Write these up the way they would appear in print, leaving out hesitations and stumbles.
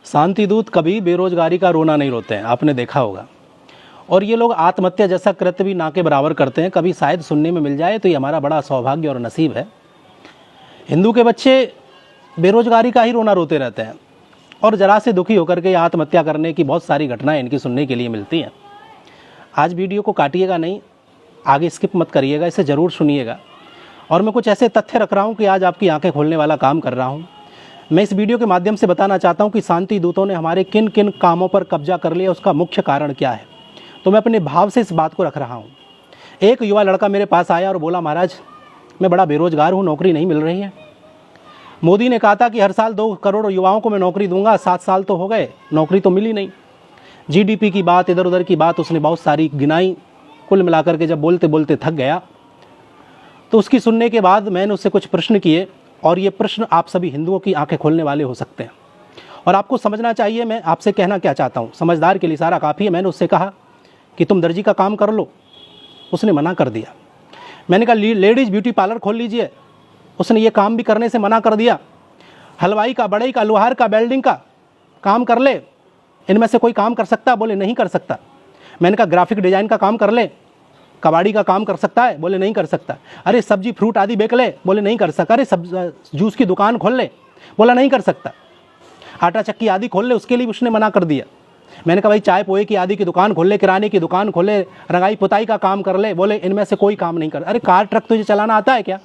शांति दूत कभी बेरोजगारी का रोना नहीं रोते हैं, आपने देखा होगा। और ये लोग आत्महत्या जैसा कृत्य भी ना के बराबर करते हैं। कभी शायद सुनने में मिल जाए तो ये हमारा बड़ा सौभाग्य और नसीब है। हिंदू के बच्चे बेरोजगारी का ही रोना रोते रहते हैं और ज़रा से दुखी होकर के आत्महत्या करने की बहुत सारी घटनाएं इनकी सुनने के लिए मिलती हैं। आज वीडियो को काटिएगा नहीं, आगे स्किप मत करिएगा, इसे ज़रूर सुनिएगा। और मैं कुछ ऐसे तथ्य रख रहा हूँ कि आज आपकी आंखें खोलने वाला काम कर रहा हूँ। मैं इस वीडियो के माध्यम से बताना चाहता हूँ कि शांति दूतों ने हमारे किन किन कामों पर कब्जा कर लिया, उसका मुख्य कारण क्या है। तो मैं अपने भाव से इस बात को रख रहा हूँ। एक युवा लड़का मेरे पास आया और बोला, महाराज मैं बड़ा बेरोजगार हूँ, नौकरी नहीं मिल रही है। मोदी ने कहा था कि हर साल 2 करोड़ युवाओं को मैं नौकरी दूंगा, 7 साल तो हो गए, नौकरी तो मिली नहीं। जीडीपी की बात, इधर उधर की बात उसने बहुत सारी गिनाई। कुल मिलाकर के जब बोलते बोलते थक गया तो उसकी सुनने के बाद मैंने उससे कुछ प्रश्न किए, और ये प्रश्न आप सभी हिंदुओं की आंखें खोलने वाले हो सकते हैं। और आपको समझना चाहिए मैं आपसे कहना क्या चाहता हूँ। समझदार के लिए सारा काफ़ी है। मैंने उससे कहा कि तुम दर्जी का काम कर लो, उसने मना कर दिया। मैंने कहा लेडीज़ ब्यूटी पार्लर खोल लीजिए, उसने ये काम भी करने से मना कर दिया। हलवाई का, बढ़ई का, लोहार का, वेल्डिंग का काम कर ले, इनमें से कोई काम कर सकता? बोले नहीं कर सकता। मैंने कहा ग्राफिक डिज़ाइन का काम कर ले, कबाड़ी का काम कर सकता है? बोले नहीं कर सकता। अरे सब्जी फ्रूट आदि बेच ले? बोले नहीं कर सकता। अरे जूस की दुकान खोल ले? बोला नहीं कर सकता। आटा चक्की आदि खोल ले, उसके लिए उसने मना कर दिया। मैंने कहा भाई चाय पोए की आदि की दुकान खोल ले, किराने की दुकान खोल ले, रंगाई पुताई का काम कर ले। बोले इनमें से कोई काम नहीं कर। अरे कार ट्रक तुझे चलाना आता है क्या?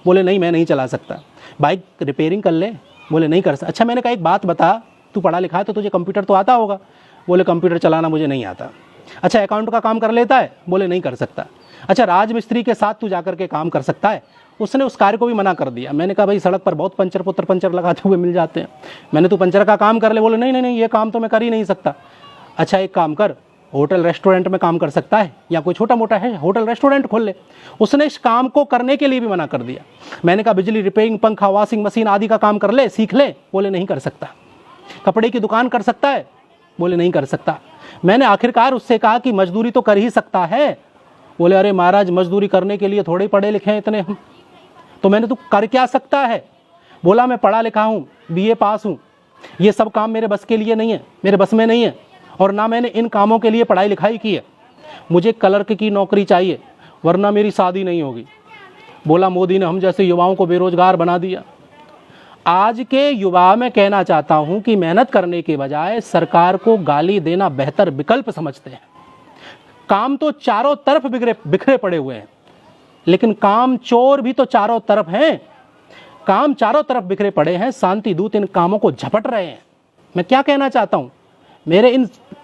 बोले नहीं मैं नहीं चला सकता। बाइक रिपेयरिंग कर ले? बोले नहीं कर सकता। अच्छा मैंने कहा एक बात बता, तू पढ़ा लिखा है तो तुझे कंप्यूटर तो आता होगा? बोले कंप्यूटर चलाना मुझे नहीं आता। अच्छा अकाउंट का काम कर लेता है? बोले नहीं कर सकता। अच्छा राजमिस्त्री के साथ तू जाकर के काम कर सकता है? उसने उस कार्य को भी मना कर दिया। मैंने कहा भाई सड़क पर बहुत पंचर लगाते हुए मिल जाते हैं, मैंने तू पंचर का काम कर ले? बोले नहीं नहीं नहीं, ये काम तो मैं कर ही नहीं सकता। अच्छा एक काम कर, होटल रेस्टोरेंट में काम कर सकता है, या कोई छोटा मोटा है होटल रेस्टोरेंट खोल ले। उसने इस काम को करने के लिए भी मना कर दिया। मैंने कहा बिजली रिपेयरिंग, पंखा, वॉशिंग मशीन आदि का काम कर ले, सीख ले? बोले नहीं कर सकता। कपड़े की दुकान कर सकता है? बोले नहीं कर सकता। मैंने आखिरकार उससे कहा कि मजदूरी तो कर ही सकता है? बोले अरे महाराज मजदूरी करने के लिए थोड़े पढ़े लिखे हैं इतने हम। तो मैंने तो कर क्या सकता है? बोला मैं पढ़ा लिखा हूँ, बीए पास हूँ, ये सब काम मेरे बस के लिए नहीं है, मेरे बस में नहीं है, और ना मैंने इन कामों के लिए पढ़ाई लिखाई की है। मुझे क्लर्क की नौकरी चाहिए वरना मेरी शादी नहीं होगी। बोला मोदी ने हम जैसे युवाओं को बेरोजगार बना दिया। आज के युवा में कहना चाहता हूं कि मेहनत करने के बजाय सरकार को गाली देना बेहतर विकल्प समझते हैं। काम तो चारों तरफ बिखरे पड़े हुए हैं, लेकिन काम चोर भी तो चारों तरफ हैं। काम चारों तरफ बिखरे पड़े हैं, शांति दूत इन कामों को झपट रहे हैं। मैं क्या कहना चाहता हूं, मेरे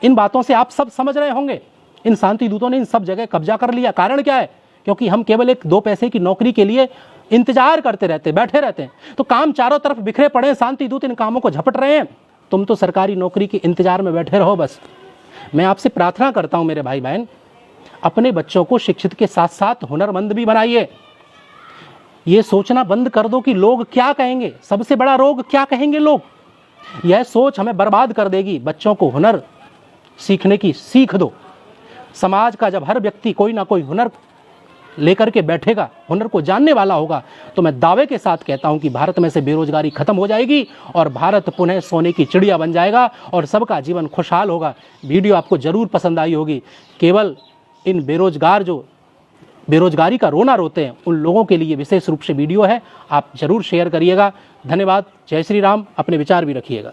इन बातों से आप सब समझ रहे होंगे। इन शांति दूतों ने इन सब जगह कब्जा कर लिया। कारण क्या है? क्योंकि हम केवल 1-2 पैसे की नौकरी के लिए इंतजार करते रहते, बैठे रहते हैं। तो काम चारों तरफ बिखरे पड़े हैं, शांति दूत इन कामों को झपट रहे हैं। तुम तो सरकारी नौकरी के इंतजार में बैठे रहो बस। मैं आपसे प्रार्थना करता हूं मेरे भाई बहन, अपने बच्चों को शिक्षित के साथ साथ हुनरमंद भी बनाइए। ये सोचना बंद कर दो कि लोग क्या कहेंगे, सबसे बड़ा रोग क्या कहेंगे लोग, यह सोच हमें बर्बाद कर देगी। बच्चों को हुनर सीखने की सीख दो। समाज का जब हर व्यक्ति कोई ना कोई हुनर लेकर के बैठेगा, हुनर को जानने वाला होगा, तो मैं दावे के साथ कहता हूं कि भारत में से बेरोजगारी खत्म हो जाएगी और भारत पुनः सोने की चिड़िया बन जाएगा और सबका जीवन खुशहाल होगा। वीडियो आपको जरूर पसंद आई होगी। केवल इन बेरोजगारी का रोना रोते हैं उन लोगों के लिए विशेष रूप से वीडियो है, आप जरूर शेयर करिएगा। धन्यवाद। जय श्री राम। अपने विचार भी रखिएगा।